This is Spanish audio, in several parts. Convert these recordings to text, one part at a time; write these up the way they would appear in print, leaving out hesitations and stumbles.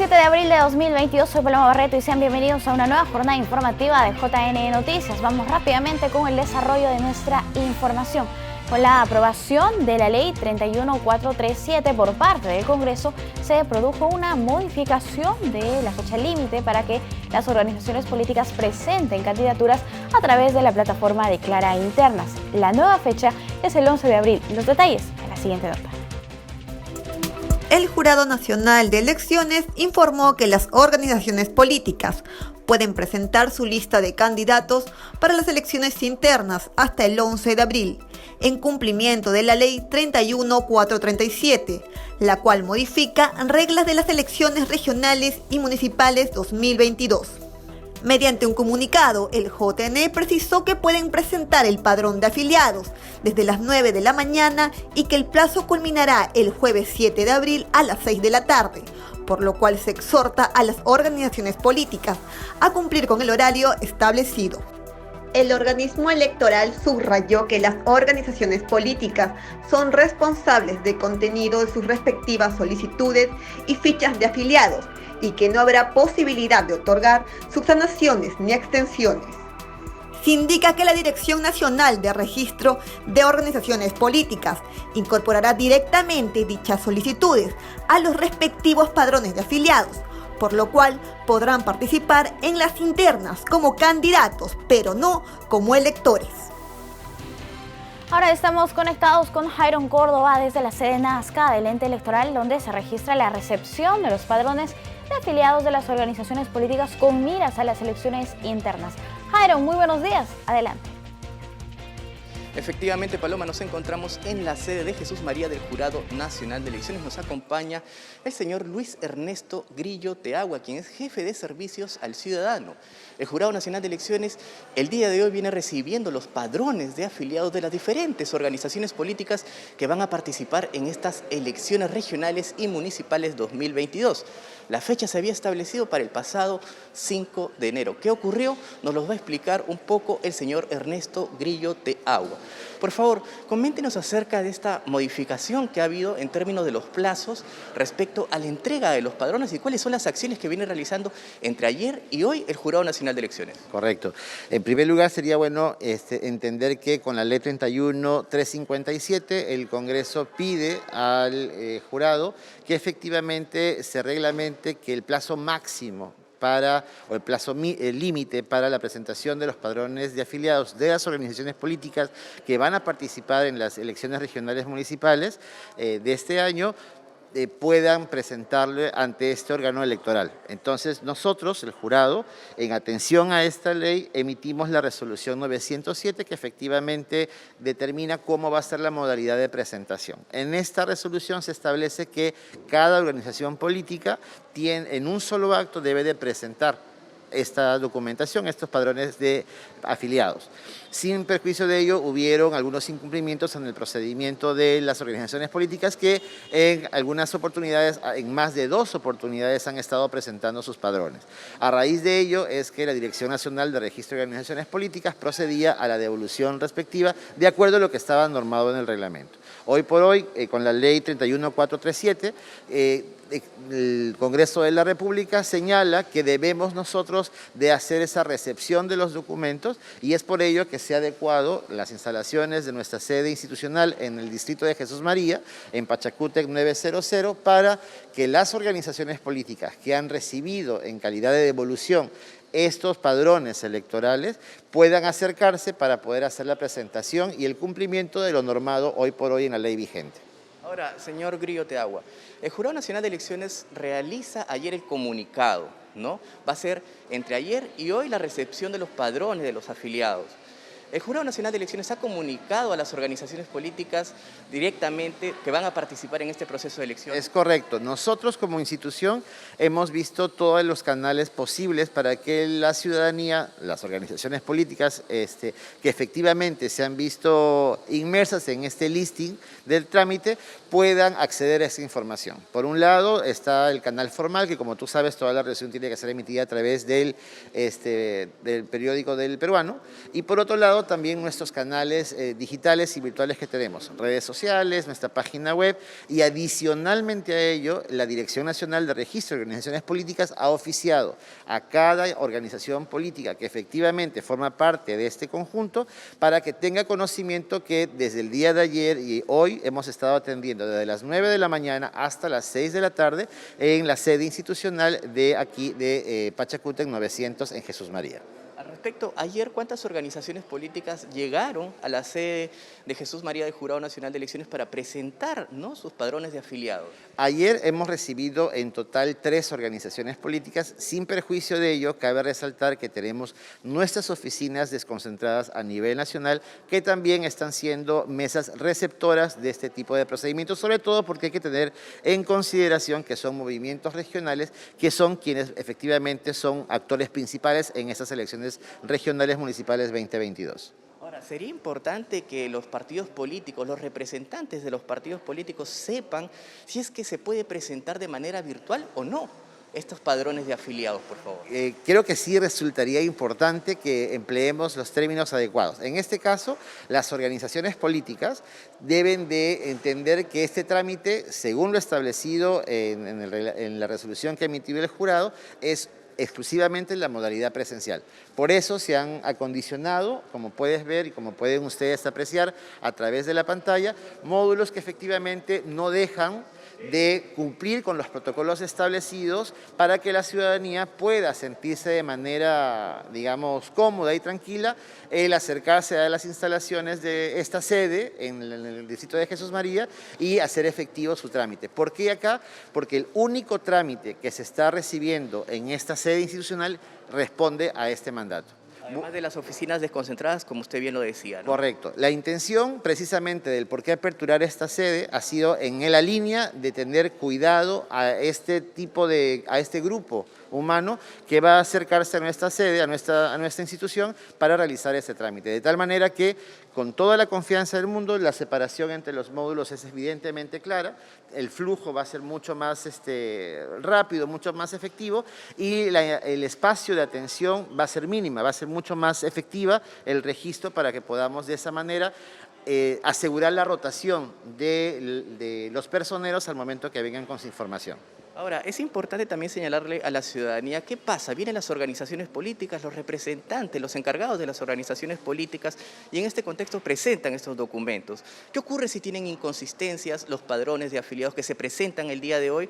7 de abril de 2022, soy Paloma Barreto y sean bienvenidos a una nueva jornada informativa de JN Noticias. Vamos rápidamente con el desarrollo de nuestra información. Con la aprobación de la Ley 31437 por parte del Congreso, se produjo una modificación de la fecha límite para que las organizaciones políticas presenten candidaturas a través de la plataforma Declara Internas. La nueva fecha es el 11 de abril. Los detalles en la siguiente nota. El Jurado Nacional de Elecciones informó que las organizaciones políticas pueden presentar su lista de candidatos para las elecciones internas hasta el 11 de abril, en cumplimiento de la Ley 31437, la cual modifica reglas de las elecciones regionales y municipales 2022. Mediante un comunicado, el JN precisó que pueden presentar el padrón de afiliados desde las 9 de la mañana y que el plazo culminará el jueves 7 de abril a las 6 de la tarde, por lo cual se exhorta a las organizaciones políticas a cumplir con el horario establecido. El organismo electoral subrayó que las organizaciones políticas son responsables de contenido de sus respectivas solicitudes y fichas de afiliados, y que no habrá posibilidad de otorgar subsanaciones ni extensiones. Se indica que la Dirección Nacional de Registro de Organizaciones Políticas incorporará directamente dichas solicitudes a los respectivos padrones de afiliados, por lo cual podrán participar en las internas como candidatos, pero no como electores. Ahora estamos conectados con Jairon Córdoba desde la sede Nazca del ente electoral, donde se registra la recepción de los padrones de afiliados de las organizaciones políticas con miras a las elecciones internas. Jairon, muy buenos días. Adelante. Efectivamente, Paloma, nos encontramos en la sede de Jesús María del Jurado Nacional de Elecciones. Nos acompaña el señor Luis Ernesto Grillo Teagua, quien es jefe de servicios al ciudadano. El Jurado Nacional de Elecciones el día de hoy viene recibiendo los padrones de afiliados de las diferentes organizaciones políticas que van a participar en estas elecciones regionales y municipales 2022. La fecha se había establecido para el pasado 5 de enero. ¿Qué ocurrió? Nos lo va a explicar un poco el señor Ernesto Grillo Teagua. Por favor, coméntenos acerca de esta modificación que ha habido en términos de los plazos respecto a la entrega de los padrones y cuáles son las acciones que viene realizando entre ayer y hoy el Jurado Nacional de Elecciones. Correcto. En primer lugar, sería bueno entender que con la Ley 31357 el Congreso pide al jurado que efectivamente se reglamente que el plazo máximo o el plazo límite para la presentación de los padrones de afiliados de las organizaciones políticas que van a participar en las elecciones regionales municipales de este año puedan presentarle ante este órgano electoral. Entonces nosotros, el jurado, en atención a esta ley, emitimos la resolución 907 que efectivamente determina cómo va a ser la modalidad de presentación. En esta resolución se establece que cada organización política en un solo acto debe de presentar esta documentación, estos padrones de afiliados. Sin perjuicio de ello, hubieron algunos incumplimientos en el procedimiento de las organizaciones políticas que en algunas oportunidades, en más de 2 oportunidades, han estado presentando sus padrones. A raíz de ello es que la Dirección Nacional de Registro de Organizaciones Políticas procedía a la devolución respectiva de acuerdo a lo que estaba normado en el reglamento. Hoy por hoy, con la Ley 31437, el Congreso de la República señala que debemos nosotros de hacer esa recepción de los documentos y es por ello que se ha adecuado las instalaciones de nuestra sede institucional en el distrito de Jesús María, en Pachacútec 900, para que las organizaciones políticas que han recibido en calidad de devolución estos padrones electorales puedan acercarse para poder hacer la presentación y el cumplimiento de lo normado hoy por hoy en la ley vigente. Ahora, señor Grillo Teagua, el Jurado Nacional de Elecciones realiza ayer el comunicado, ¿no? Va a ser entre ayer y hoy la recepción de los padrones de los afiliados. El Jurado Nacional de Elecciones ha comunicado a las organizaciones políticas directamente que van a participar en este proceso de elección. Es correcto. Nosotros como institución hemos visto todos los canales posibles para que la ciudadanía, las organizaciones políticas que efectivamente se han visto inmersas en este listing del trámite puedan acceder a esa información. Por un lado está el canal formal, que como tú sabes toda la resolución tiene que ser emitida a través del periódico del peruano, y por otro lado lado también nuestros canales digitales y virtuales que tenemos, redes sociales, nuestra página web, y adicionalmente a ello, la Dirección Nacional de Registro de Organizaciones Políticas ha oficiado a cada organización política que efectivamente forma parte de este conjunto para que tenga conocimiento que desde el día de ayer y hoy hemos estado atendiendo desde las 9 de la mañana hasta las 6 de la tarde en la sede institucional de aquí de Pachacútec 900 en Jesús María. Al respecto, ayer, ¿cuántas organizaciones políticas llegaron a la sede de Jesús María del Jurado Nacional de Elecciones para presentar, ¿no?, sus padrones de afiliados? Ayer hemos recibido en total 3 organizaciones políticas. Sin perjuicio de ello, cabe resaltar que tenemos nuestras oficinas desconcentradas a nivel nacional que también están siendo mesas receptoras de este tipo de procedimientos, sobre todo porque hay que tener en consideración que son movimientos regionales que son quienes efectivamente son actores principales en estas elecciones regionales municipales 2022. Ahora, sería importante que los partidos políticos, los representantes de los partidos políticos sepan si es que se puede presentar de manera virtual o no estos padrones de afiliados, por favor. Creo que sí resultaría importante que empleemos los términos adecuados. En este caso, las organizaciones políticas deben de entender que este trámite, según lo establecido en la resolución que emitió el jurado, es exclusivamente en la modalidad presencial. Por eso se han acondicionado, como puedes ver y como pueden ustedes apreciar a través de la pantalla, módulos que efectivamente no dejan de cumplir con los protocolos establecidos para que la ciudadanía pueda sentirse de manera, digamos, cómoda y tranquila el acercarse a las instalaciones de esta sede en el distrito de Jesús María y hacer efectivo su trámite. ¿Por qué acá? Porque el único trámite que se está recibiendo en esta sede institucional responde a este mandato. Además de las oficinas desconcentradas, como usted bien lo decía, ¿no? Correcto. La intención precisamente del por qué aperturar esta sede ha sido en la línea de tener cuidado a este grupo humano que va a acercarse a nuestra sede, a nuestra institución para realizar ese trámite. De tal manera que con toda la confianza del mundo, la separación entre los módulos es evidentemente clara, el flujo va a ser mucho más rápido, mucho más efectivo y el espacio de atención va a ser mínima, va a ser mucho más efectiva el registro para que podamos de esa manera asegurar la rotación de los personeros al momento que vengan con su información. Ahora, es importante también señalarle a la ciudadanía qué pasa. Vienen las organizaciones políticas, los representantes, los encargados de las organizaciones políticas y en este contexto presentan estos documentos. ¿Qué ocurre si tienen inconsistencias los padrones de afiliados que se presentan el día de hoy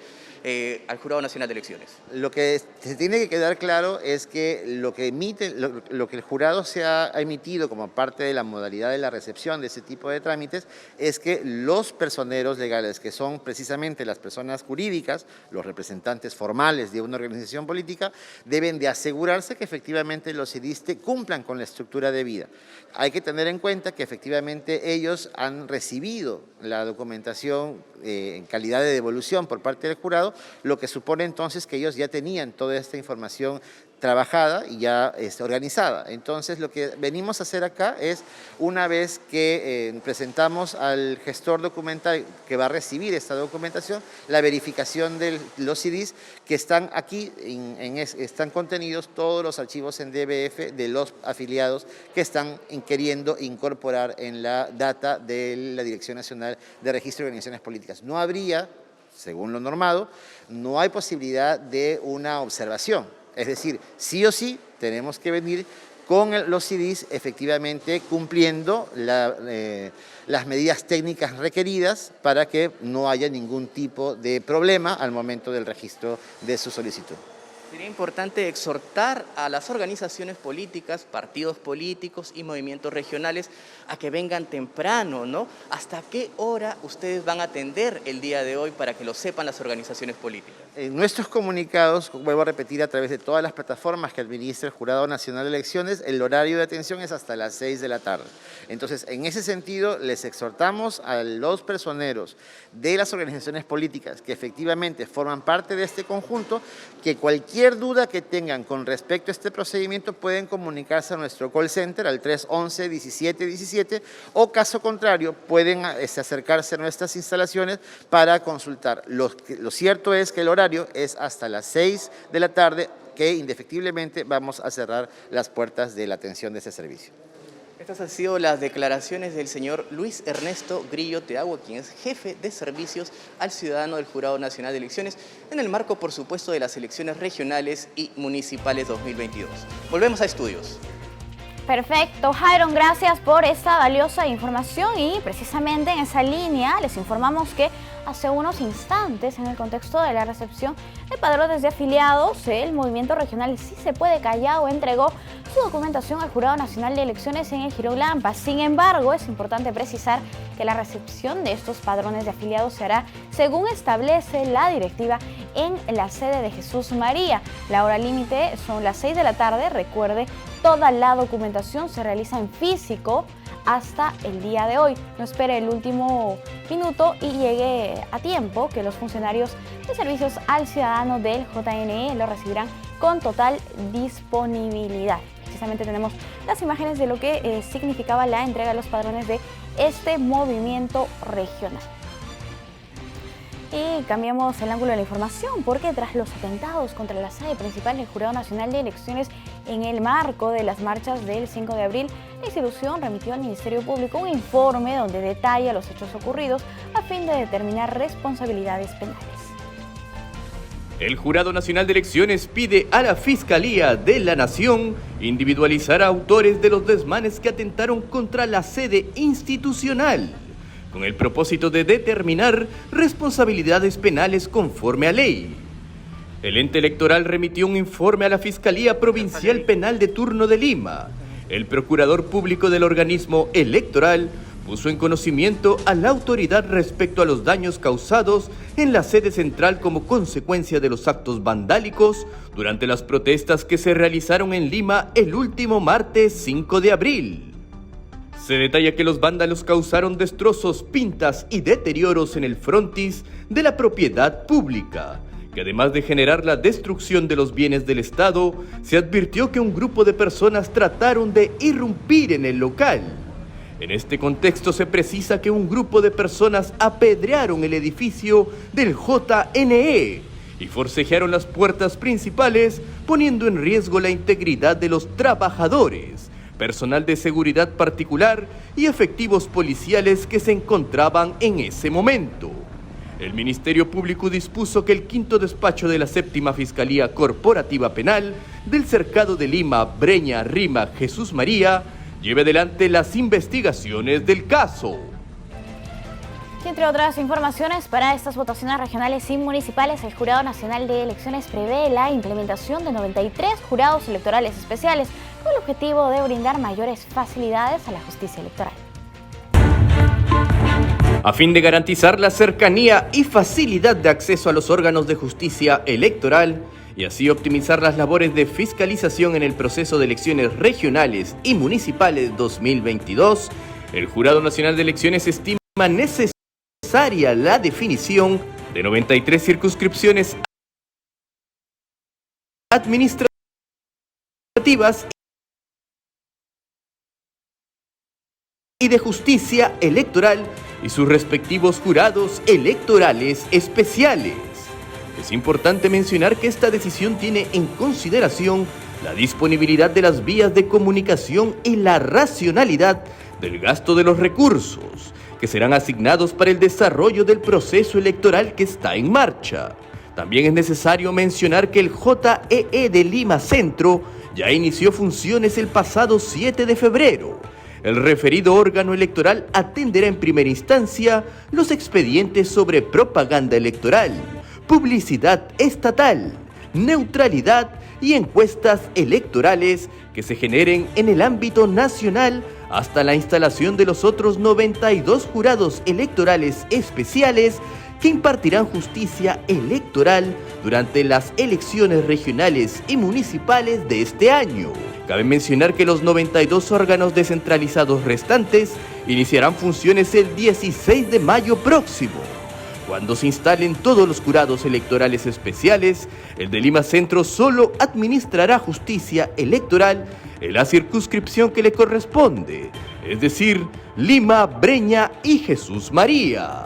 al Jurado Nacional de Elecciones? Lo que se tiene que quedar claro es que lo que el jurado se ha emitido como parte de la modalidad de la recepción de ese tipo de trámites es que los personeros legales, que son precisamente las personas jurídicas, los representantes formales de una organización política, deben de asegurarse que efectivamente los CIDISTE cumplan con la estructura debida. Hay que tener en cuenta que efectivamente ellos han recibido la documentación en calidad de devolución por parte del jurado, lo que supone entonces que ellos ya tenían toda esta información trabajada y ya organizada. Entonces, lo que venimos a hacer acá es, una vez que presentamos al gestor documental que va a recibir esta documentación, la verificación de los CDs que están aquí, están contenidos todos los archivos en DBF de los afiliados que están queriendo incorporar en la data de la Dirección Nacional de Registro de Organizaciones Políticas. No habría, según lo normado, no hay posibilidad de una observación. Es decir, sí o sí tenemos que venir con los CDs efectivamente cumpliendo las medidas técnicas requeridas para que no haya ningún tipo de problema al momento del registro de su solicitud. Sería importante exhortar a las organizaciones políticas, partidos políticos y movimientos regionales a que vengan temprano, ¿no? ¿Hasta qué hora ustedes van a atender el día de hoy para que lo sepan las organizaciones políticas? En nuestros comunicados, vuelvo a repetir, a través de todas las plataformas que administra el Jurado Nacional de Elecciones, el horario de atención es hasta las 6 de la tarde. Entonces, en ese sentido, les exhortamos a los personeros de las organizaciones políticas que efectivamente forman parte de este conjunto, que cualquier duda que tengan con respecto a este procedimiento pueden comunicarse a nuestro call center al 311-1717 o caso contrario pueden acercarse a nuestras instalaciones para consultar. Lo cierto es que el horario es hasta las 6 de la tarde que indefectiblemente vamos a cerrar las puertas de la atención de ese servicio. Estas han sido las declaraciones del señor Luis Ernesto Grillo Teagua, quien es jefe de servicios al ciudadano del Jurado Nacional de Elecciones, en el marco, por supuesto, de las elecciones regionales y municipales 2022. Volvemos a estudios. Perfecto, Jairon, gracias por esta valiosa información y precisamente en esa línea les informamos que hace unos instantes, en el contexto de la recepción de padrones de afiliados, el Movimiento Regional Sí Se Puede Callao entregó su documentación al Jurado Nacional de Elecciones en el Jirau Lampa. Sin embargo, es importante precisar que la recepción de estos padrones de afiliados se hará según establece la directiva en la sede de Jesús María. La hora límite son las 6 de la tarde, recuerde, toda la documentación se realiza en físico hasta el día de hoy. No espere el último minuto y llegue a tiempo, que los funcionarios de servicios al ciudadano del JNE lo recibirán con total disponibilidad. Precisamente tenemos las imágenes de lo que significaba la entrega de los padrones de este movimiento regional. Y cambiamos el ángulo de la información porque tras los atentados contra la sede principal del Jurado Nacional de Elecciones en el marco de las marchas del 5 de abril, la institución remitió al Ministerio Público un informe donde detalla los hechos ocurridos a fin de determinar responsabilidades penales. El Jurado Nacional de Elecciones pide a la Fiscalía de la Nación individualizar a autores de los desmanes que atentaron contra la sede institucional, con el propósito de determinar responsabilidades penales conforme a ley. El ente electoral remitió un informe a la Fiscalía Provincial Penal de turno de Lima. El procurador público del organismo electoral puso en conocimiento a la autoridad respecto a los daños causados en la sede central como consecuencia de los actos vandálicos durante las protestas que se realizaron en Lima el último martes 5 de abril. Se detalla que los vándalos causaron destrozos, pintas y deterioros en el frontis de la propiedad pública, que además de generar la destrucción de los bienes del Estado, se advirtió que un grupo de personas trataron de irrumpir en el local. En este contexto se precisa que un grupo de personas apedrearon el edificio del JNE y forcejearon las puertas principales, poniendo en riesgo la integridad de los trabajadores, personal de seguridad particular y efectivos policiales que se encontraban en ese momento. El Ministerio Público dispuso que el quinto despacho de la séptima Fiscalía Corporativa Penal del Cercado de Lima, Breña, Rima, Jesús María, lleve adelante las investigaciones del caso. Y entre otras informaciones, para estas votaciones regionales y municipales, el Jurado Nacional de Elecciones prevé la implementación de 93 jurados electorales especiales con el objetivo de brindar mayores facilidades a la justicia electoral. A fin de garantizar la cercanía y facilidad de acceso a los órganos de justicia electoral y así optimizar las labores de fiscalización en el proceso de elecciones regionales y municipales 2022, el Jurado Nacional de Elecciones estima necesaria la definición de 93 circunscripciones administrativas y de justicia electoral y sus respectivos jurados electorales especiales. Es importante mencionar que esta decisión tiene en consideración la disponibilidad de las vías de comunicación y la racionalidad del gasto de los recursos que serán asignados para el desarrollo del proceso electoral que está en marcha. También es necesario mencionar que el JEE de Lima Centro ya inició funciones el pasado 7 de febrero. El referido órgano electoral atenderá en primera instancia los expedientes sobre propaganda electoral, publicidad estatal, neutralidad y encuestas electorales que se generen en el ámbito nacional hasta la instalación de los otros 92 jurados electorales especiales que impartirán justicia electoral durante las elecciones regionales y municipales de este año. Cabe mencionar que los 92 órganos descentralizados restantes iniciarán funciones el 16 de mayo próximo. Cuando se instalen todos los jurados electorales especiales, el de Lima Centro solo administrará justicia electoral en la circunscripción que le corresponde, es decir, Lima, Breña y Jesús María.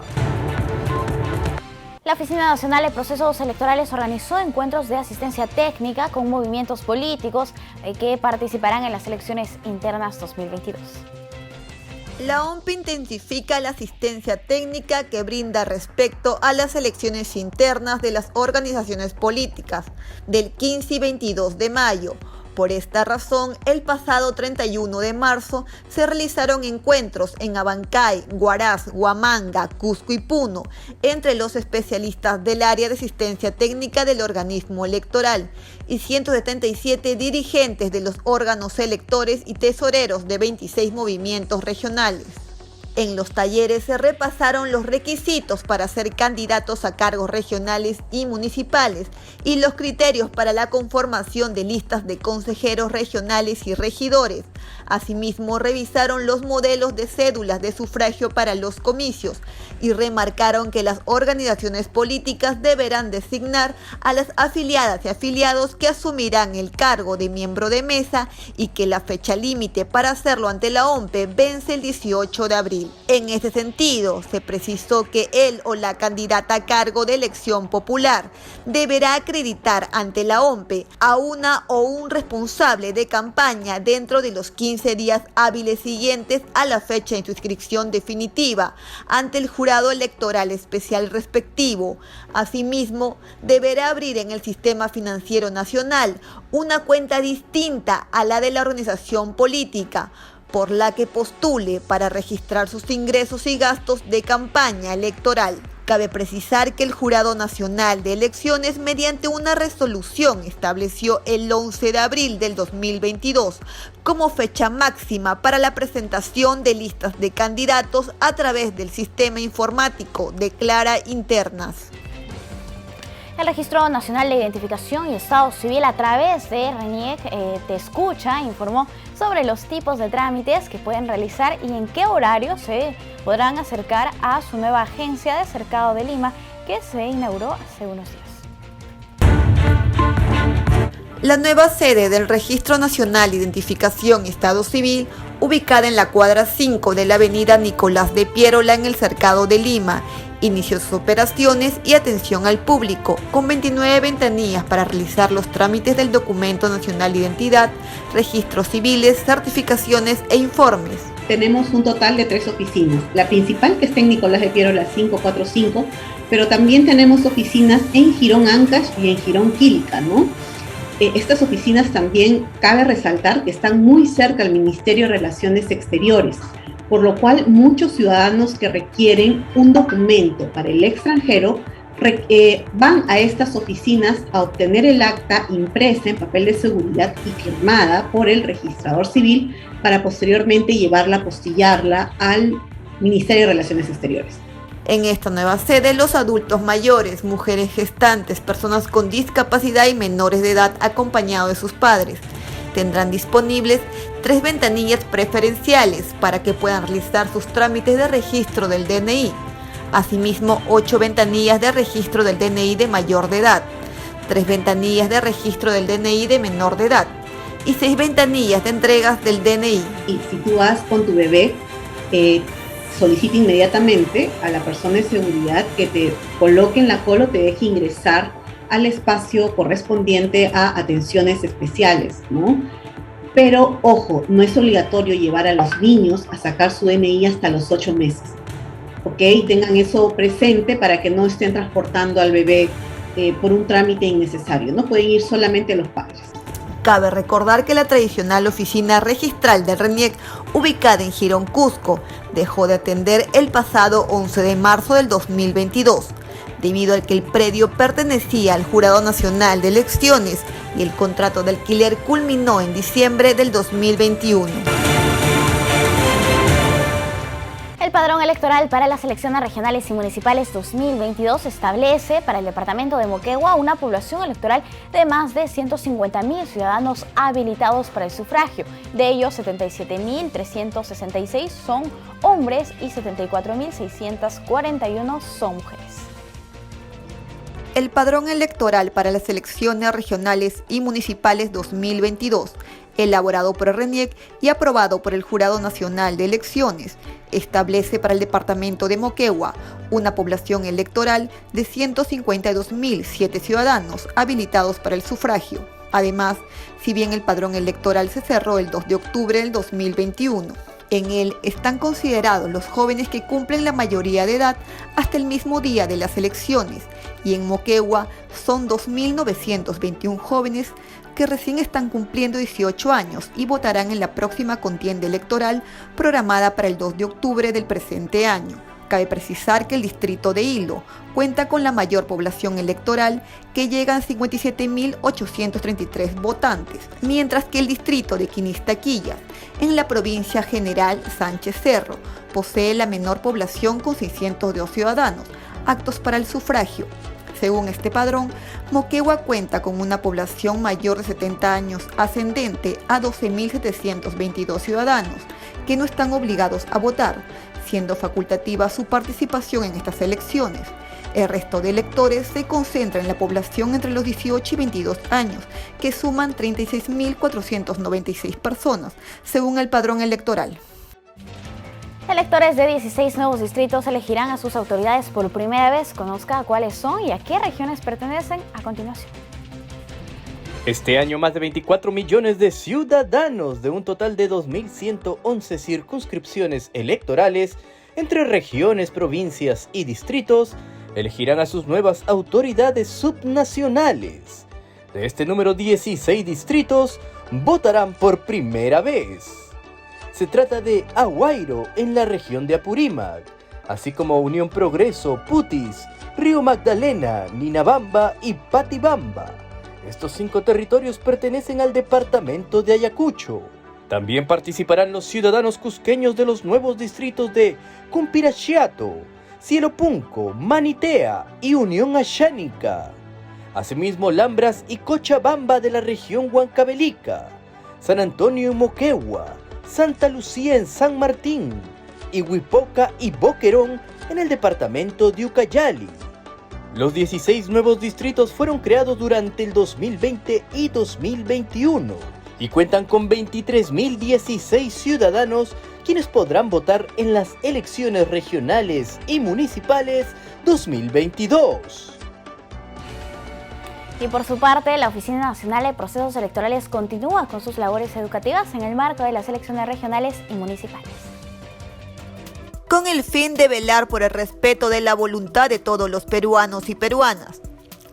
La Oficina Nacional de Procesos Electorales organizó encuentros de asistencia técnica con movimientos políticos que participarán en las elecciones internas 2022. La OMPE intensifica la asistencia técnica que brinda respecto a las elecciones internas de las organizaciones políticas del 15 y 22 de mayo. Por esta razón, el pasado 31 de marzo se realizaron encuentros en Abancay, Huaraz, Huamanga, Cusco y Puno, entre los especialistas del área de asistencia técnica del organismo electoral y 177 dirigentes de los órganos electores y tesoreros de 26 movimientos regionales. En los talleres se repasaron los requisitos para ser candidatos a cargos regionales y municipales y los criterios para la conformación de listas de consejeros regionales y regidores. Asimismo, revisaron los modelos de cédulas de sufragio para los comicios y remarcaron que las organizaciones políticas deberán designar a las afiliadas y afiliados que asumirán el cargo de miembro de mesa y que la fecha límite para hacerlo ante la OMPE vence el 18 de abril. En ese sentido, se precisó que él o la candidata a cargo de elección popular deberá acreditar ante la OMPE a una o un responsable de campaña dentro de los 15 días hábiles siguientes a la fecha de su inscripción definitiva ante el jurado electoral especial respectivo. Asimismo, deberá abrir en el Sistema Financiero Nacional una cuenta distinta a la de la organización política, por la que postule para registrar sus ingresos y gastos de campaña electoral. Cabe precisar que el Jurado Nacional de Elecciones, mediante una resolución, estableció el 11 de abril del 2022 como fecha máxima para la presentación de listas de candidatos a través del sistema informático Declara Internas. El Registro Nacional de Identificación y Estado Civil, a través de RENIEC Te Escucha, informó sobre los tipos de trámites que pueden realizar y en qué horario se podrán acercar a su nueva agencia de cercado de Lima, que se inauguró hace unos días. La nueva sede del Registro Nacional de Identificación y Estado Civil, ubicada en la cuadra 5 de la avenida Nicolás de Piérola en el cercado de Lima, inició sus operaciones y atención al público, con 29 ventanillas para realizar los trámites del Documento Nacional de Identidad, registros civiles, certificaciones e informes. Tenemos un total de 3 oficinas, la principal que está en Nicolás de Piérola 545, pero también tenemos oficinas en Girón Ancash y en Girón Quílica, ¿no? Estas oficinas también cabe resaltar que están muy cerca al Ministerio de Relaciones Exteriores, por lo cual muchos ciudadanos que requieren un documento para el extranjero van a estas oficinas a obtener el acta impresa en papel de seguridad y firmada por el registrador civil para posteriormente llevarla, apostillarla al Ministerio de Relaciones Exteriores. En esta nueva sede, los adultos mayores, mujeres gestantes, personas con discapacidad y menores de edad acompañados de sus padres tendrán disponibles 3 ventanillas preferenciales para que puedan realizar sus trámites de registro del DNI. Asimismo, 8 ventanillas de registro del DNI de mayor de edad, 3 ventanillas de registro del DNI de menor de edad y 6 ventanillas de entregas del DNI. Y si tú vas con tu bebé, solicita inmediatamente a la persona de seguridad que te coloque en la cola o te deje ingresar al espacio correspondiente a atenciones especiales, ¿no? Pero, ojo, no es obligatorio llevar a los niños a sacar su DNI hasta los 8 meses, ¿ok? Tengan eso presente para que no estén transportando al bebé por un trámite innecesario, ¿no? Pueden ir solamente los padres. Cabe recordar que la tradicional oficina registral de RENIEC, ubicada en Girón, Cusco, dejó de atender el pasado 11 de marzo del 2022, debido al que el predio pertenecía al Jurado Nacional de Elecciones y el contrato de alquiler culminó en diciembre del 2021. El padrón electoral para las elecciones regionales y municipales 2022 establece para el departamento de Moquegua una población electoral de más de 150.000 ciudadanos habilitados para el sufragio. De ellos, 77.366 son hombres y 74.641 son mujeres. El padrón electoral para las elecciones regionales y municipales 2022 elaborado por el RENIEC y aprobado por el Jurado Nacional de Elecciones, establece para el departamento de Moquegua una población electoral de 152.007 ciudadanos habilitados para el sufragio. Además, si bien el padrón electoral se cerró el 2 de octubre del 2021, en él están considerados los jóvenes que cumplen la mayoría de edad hasta el mismo día de las elecciones, y en Moquegua son 2.921 jóvenes que recién están cumpliendo 18 años y votarán en la próxima contienda electoral programada para el 2 de octubre del presente año. Cabe precisar que el distrito de Hilo cuenta con la mayor población electoral, que llegan 57.833 votantes, mientras que el distrito de Quinistaquillas, en la provincia General Sánchez Cerro, posee la menor población con 602 ciudadanos aptos para el sufragio. Según este padrón, Moquegua cuenta con una población mayor de 70 años ascendente a 12.722 ciudadanos que no están obligados a votar, siendo facultativa su participación en estas elecciones. El resto de electores se concentra en la población entre los 18 y 22 años, que suman 36.496 personas, según el padrón electoral. Electores de 16 nuevos distritos elegirán a sus autoridades por primera vez. Conozca cuáles son y a qué regiones pertenecen a continuación. Este año más de 24 millones de ciudadanos de un total de 2.111 circunscripciones electorales entre regiones, provincias y distritos elegirán a sus nuevas autoridades subnacionales. De este número, 16 distritos votarán por primera vez. Se trata de Aguairo en la región de Apurímac, así como Unión Progreso, Putis, Río Magdalena, Ninabamba y Patibamba. Estos 5 territorios pertenecen al departamento de Ayacucho. También participarán los ciudadanos cusqueños de los nuevos distritos de Cumpirachiato, Cielopunco, Manitea y Unión Ashánica. Asimismo, Lambras y Cochabamba de la región Huancavelica, San Antonio y Moquegua, Santa Lucía en San Martín, y Huipoca y Boquerón en el departamento de Ucayali. Los 16 nuevos distritos fueron creados durante el 2020 y 2021 y cuentan con 23.016 ciudadanos quienes podrán votar en las elecciones regionales y municipales 2022. Y por su parte, la Oficina Nacional de Procesos Electorales continúa con sus labores educativas en el marco de las elecciones regionales y municipales. Con el fin de velar por el respeto de la voluntad de todos los peruanos y peruanas,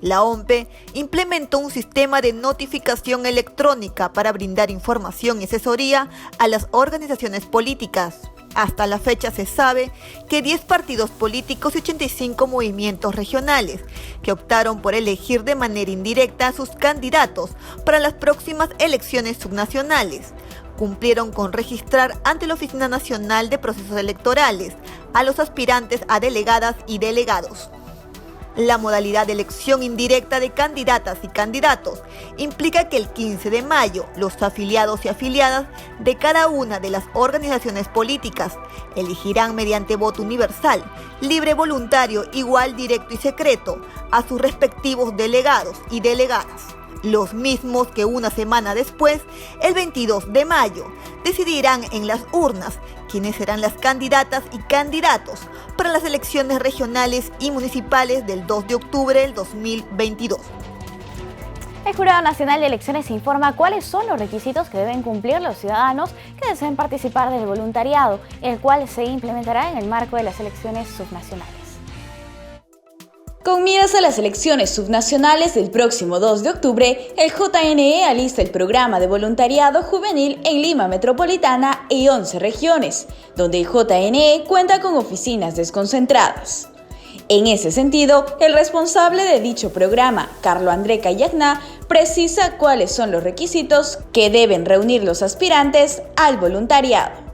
la OMPE implementó un sistema de notificación electrónica para brindar información y asesoría a las organizaciones políticas. Hasta la fecha se sabe que 10 partidos políticos y 85 movimientos regionales que optaron por elegir de manera indirecta a sus candidatos para las próximas elecciones subnacionales cumplieron con registrar ante la Oficina Nacional de Procesos Electorales a los aspirantes a delegadas y delegados. La modalidad de elección indirecta de candidatas y candidatos implica que el 15 de mayo los afiliados y afiliadas de cada una de las organizaciones políticas elegirán mediante voto universal, libre, voluntario, igual, directo y secreto a sus respectivos delegados y delegadas. Los mismos que una semana después, el 22 de mayo, decidirán en las urnas quiénes serán las candidatas y candidatos para las elecciones regionales y municipales del 2 de octubre del 2022. El Jurado Nacional de Elecciones informa cuáles son los requisitos que deben cumplir los ciudadanos que deseen participar del voluntariado, el cual se implementará en el marco de las elecciones subnacionales. Con miras a las elecciones subnacionales del próximo 2 de octubre, el JNE alista el programa de voluntariado juvenil en Lima Metropolitana y 11 regiones, donde el JNE cuenta con oficinas desconcentradas. En ese sentido, el responsable de dicho programa, Carlo André Cayagná, precisa cuáles son los requisitos que deben reunir los aspirantes al voluntariado.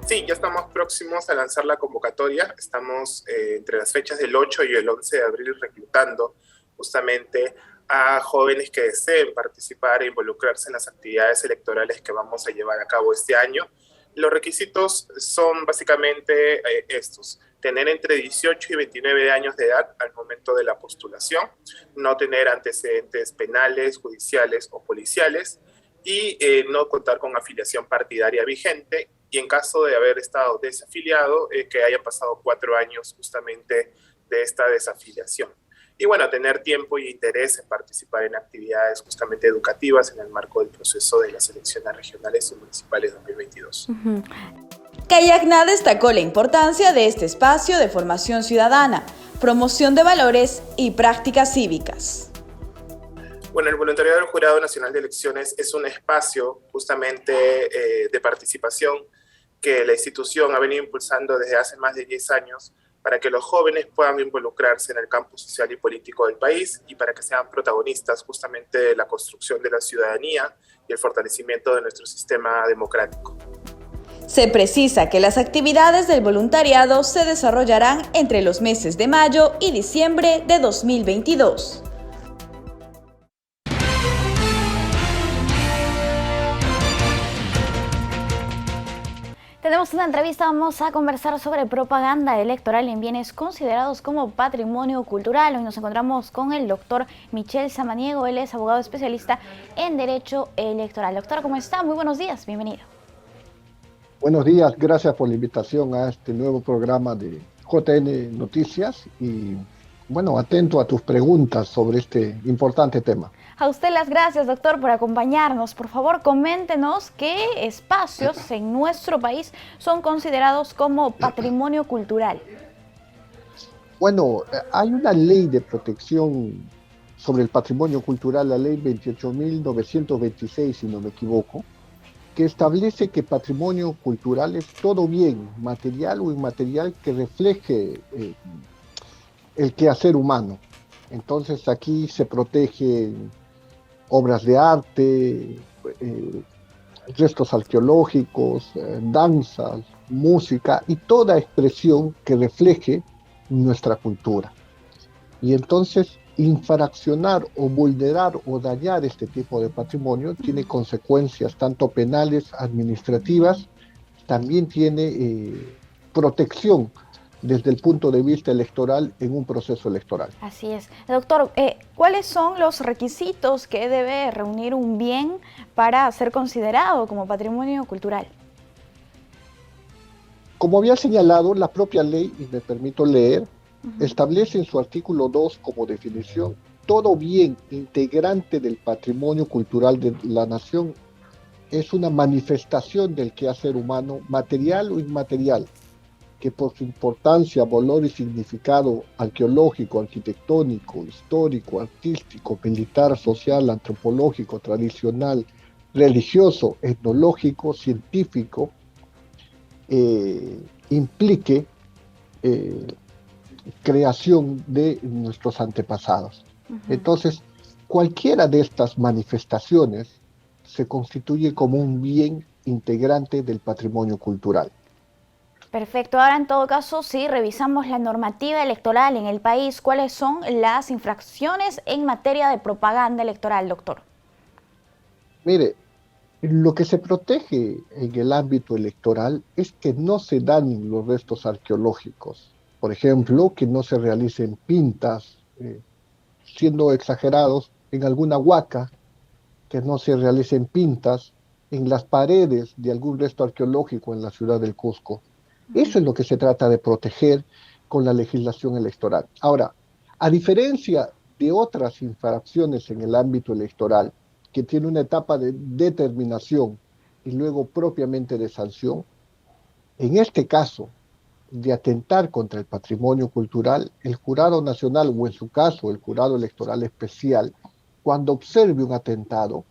Sí, ya estamos próximos a lanzar la convocatoria. Estamos entre las fechas del 8 y el 11 de abril reclutando justamente a jóvenes que deseen participar e involucrarse en las actividades electorales que vamos a llevar a cabo este año. Los requisitos son básicamente estos: tener entre 18 y 29 años de edad al momento de la postulación, no tener antecedentes penales, judiciales o policiales, y no contar con afiliación partidaria vigente, y en caso de haber estado desafiliado, que hayan pasado 4 años justamente de esta desafiliación. Y bueno, tener tiempo y interés en participar en actividades justamente educativas en el marco del proceso de las elecciones regionales y municipales 2022. Cayagna destacó la importancia de este espacio de formación ciudadana, promoción de valores y prácticas cívicas. Bueno, el voluntariado del Jurado Nacional de Elecciones es un espacio justamente de participación que la institución ha venido impulsando desde hace más de 10 años para que los jóvenes puedan involucrarse en el campo social y político del país y para que sean protagonistas justamente de la construcción de la ciudadanía y el fortalecimiento de nuestro sistema democrático. Se precisa que las actividades del voluntariado se desarrollarán entre los meses de mayo y diciembre de 2022. Tenemos una entrevista, vamos a conversar sobre propaganda electoral en bienes considerados como patrimonio cultural. Hoy nos encontramos con el doctor Michel Samaniego, él es abogado especialista en Derecho Electoral. Doctor, ¿cómo está? Muy buenos días, bienvenido. Buenos días, gracias por la invitación a este nuevo programa de JN Noticias y bueno, atento a tus preguntas sobre este importante tema. A usted las gracias, doctor, por acompañarnos. Por favor, coméntenos qué espacios en nuestro país son considerados como patrimonio cultural. Bueno, hay una ley de protección sobre el patrimonio cultural, la ley 28.926, si no me equivoco, que establece que patrimonio cultural es todo bien, material o inmaterial, que refleje el quehacer humano. Entonces aquí se protegen obras de arte, restos arqueológicos, danzas, música y toda expresión que refleje nuestra cultura. Y entonces infraccionar o vulnerar o dañar este tipo de patrimonio tiene consecuencias tanto penales, administrativas, también tiene protección desde el punto de vista electoral en un proceso electoral. Así es. Doctor, ¿cuáles son los requisitos que debe reunir un bien para ser considerado como patrimonio cultural? Como había señalado, la propia ley, y me permito leer, establece en su artículo 2 como definición: todo bien integrante del patrimonio cultural de la nación es una manifestación del quehacer humano, material o inmaterial, que por su importancia, valor y significado arqueológico, arquitectónico, histórico, artístico, militar, social, antropológico, tradicional, religioso, etnológico, científico, implique creación de nuestros antepasados. Entonces, cualquiera de estas manifestaciones se constituye como un bien integrante del patrimonio cultural. Perfecto. Ahora, en todo caso, si revisamos la normativa electoral en el país, ¿cuáles son las infracciones en materia de propaganda electoral, doctor? Mire, lo que se protege en el ámbito electoral es que no se dañen los restos arqueológicos. Por ejemplo, que no se realicen pintas, siendo exagerados, en alguna huaca, que no se realicen pintas en las paredes de algún resto arqueológico en la ciudad del Cusco. Eso es lo que se trata de proteger con la legislación electoral. Ahora, a diferencia de otras infracciones en el ámbito electoral, que tiene una etapa de determinación y luego propiamente de sanción, en este caso, de atentar contra el patrimonio cultural, el Jurado Nacional, o en su caso, el Jurado Electoral Especial, cuando observe un atentado,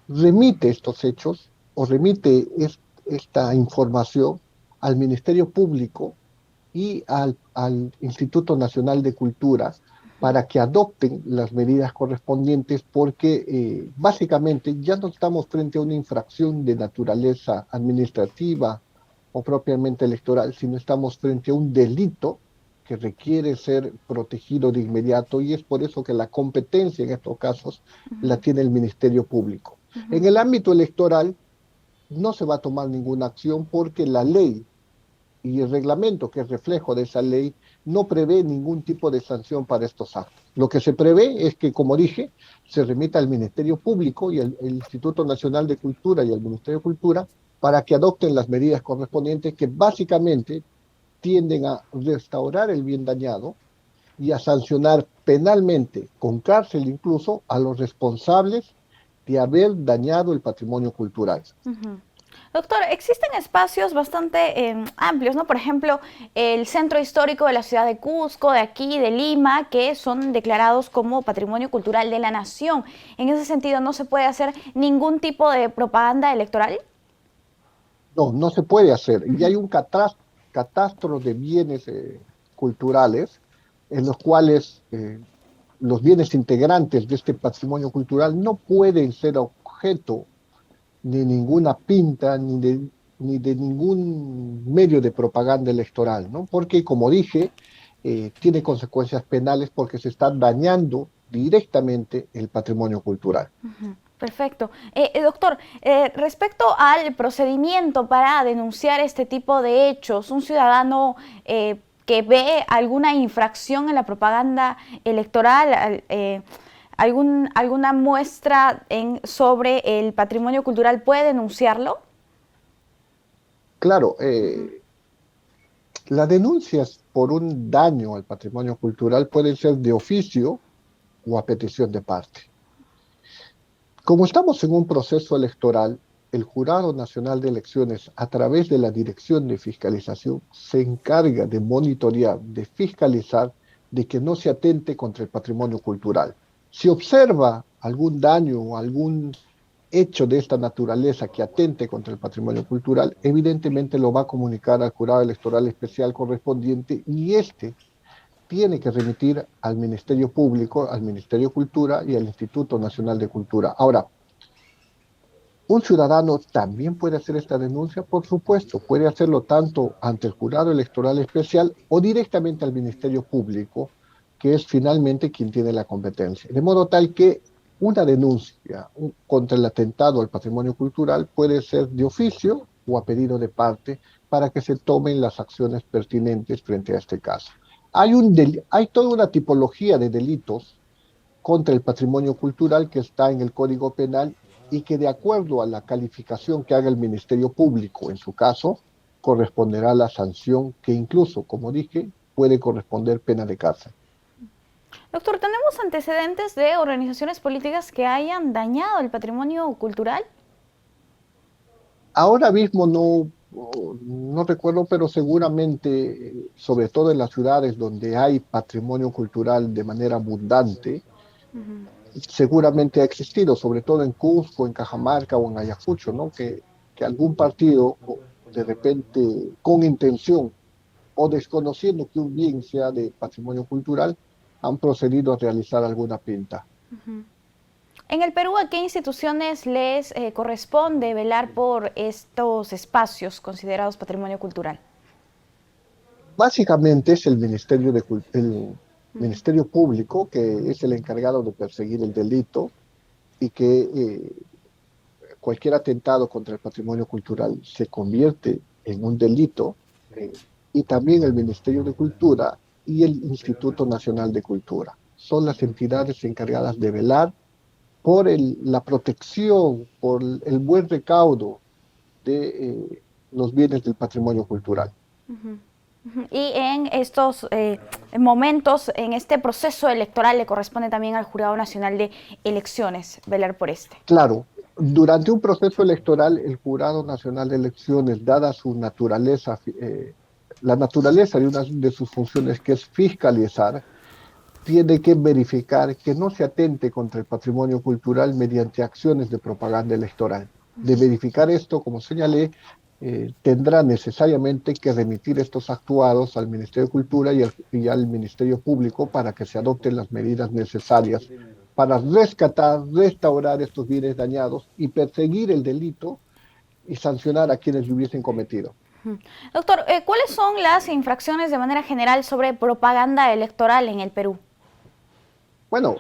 remite estos hechos o remite esta información al Ministerio Público y al Instituto Nacional de Cultura para que adopten las medidas correspondientes, porque básicamente ya no estamos frente a una infracción de naturaleza administrativa o propiamente electoral, sino estamos frente a un delito que requiere ser protegido de inmediato, y es por eso que la competencia en estos casos la tiene el Ministerio Público. En el ámbito electoral no se va a tomar ninguna acción porque la ley y el reglamento, que es reflejo de esa ley, no prevé ningún tipo de sanción para estos actos. Lo que se prevé es que, como dije, se remita al Ministerio Público y el Instituto Nacional de Cultura y al Ministerio de Cultura para que adopten las medidas correspondientes que básicamente tienden a restaurar el bien dañado y a sancionar penalmente, con cárcel incluso, a los responsables de haber dañado el patrimonio cultural. Uh-huh. Doctor, existen espacios bastante amplios, ¿no? Por ejemplo, el centro histórico de la ciudad de Cusco, de aquí, de Lima, que son declarados como Patrimonio Cultural de la Nación. En ese sentido, ¿no se puede hacer ningún tipo de propaganda electoral? No, no se puede hacer. Y hay un catastro de bienes culturales en los cuales los bienes integrantes de este patrimonio cultural no pueden ser objeto de ninguna pinta, ni de ningún medio de propaganda electoral, ¿no? Porque, como dije, tiene consecuencias penales porque se está dañando directamente el patrimonio cultural. Uh-huh. Perfecto. Doctor, respecto al procedimiento para denunciar este tipo de hechos, un ciudadano que ve alguna infracción en la propaganda electoral, alguna muestra sobre el patrimonio cultural, ¿puede denunciarlo? Claro, las denuncias por un daño al patrimonio cultural pueden ser de oficio o a petición de parte. Como estamos en un proceso electoral, el Jurado Nacional de Elecciones, a través de la Dirección de Fiscalización, se encarga de monitorear, de fiscalizar, de que no se atente contra el patrimonio cultural. Si observa algún daño o algún hecho de esta naturaleza que atente contra el patrimonio cultural, evidentemente lo va a comunicar al Jurado Electoral Especial correspondiente y este tiene que remitir al Ministerio Público, al Ministerio de Cultura y al Instituto Nacional de Cultura. Ahora, ¿un ciudadano también puede hacer esta denuncia? Por supuesto, puede hacerlo tanto ante el Jurado Electoral Especial o directamente al Ministerio Público, que es finalmente quien tiene la competencia. De modo tal que una denuncia contra el atentado al patrimonio cultural puede ser de oficio o a pedido de parte para que se tomen las acciones pertinentes frente a este caso. Hay toda una tipología de delitos contra el patrimonio cultural que está en el Código Penal y que, de acuerdo a la calificación que haga el Ministerio Público, en su caso, corresponderá la sanción que incluso, como dije, puede corresponder pena de cárcel. Doctor, ¿tenemos antecedentes de organizaciones políticas que hayan dañado el patrimonio cultural? Ahora mismo no recuerdo, pero seguramente, sobre todo en las ciudades donde hay patrimonio cultural de manera abundante, seguramente ha existido, sobre todo en Cusco, en Cajamarca o en Ayacucho, ¿no? Que algún partido, de repente, con intención o desconociendo que un bien sea de patrimonio cultural, han procedido a realizar alguna pinta. En el Perú, ¿a qué instituciones les corresponde velar por estos espacios considerados patrimonio cultural? Básicamente es el Ministerio Público, que es el encargado de perseguir el delito y que cualquier atentado contra el patrimonio cultural se convierte en un delito, y también el Ministerio de Cultura y el Instituto Nacional de Cultura. Son las entidades encargadas de velar por la protección, por el buen recaudo de los bienes del patrimonio cultural. Y en estos momentos, en este proceso electoral, le corresponde también al Jurado Nacional de Elecciones velar por este. Claro, durante un proceso electoral, el Jurado Nacional de Elecciones, dada su naturaleza, la naturaleza de una de sus funciones, que es fiscalizar, tiene que verificar que no se atente contra el patrimonio cultural mediante acciones de propaganda electoral. De verificar esto, como señalé, tendrá necesariamente que remitir estos actuados al Ministerio de Cultura y al Ministerio Público para que se adopten las medidas necesarias para rescatar, restaurar estos bienes dañados y perseguir el delito y sancionar a quienes lo hubiesen cometido. Doctor, ¿cuáles son las infracciones de manera general sobre propaganda electoral en el Perú? Bueno,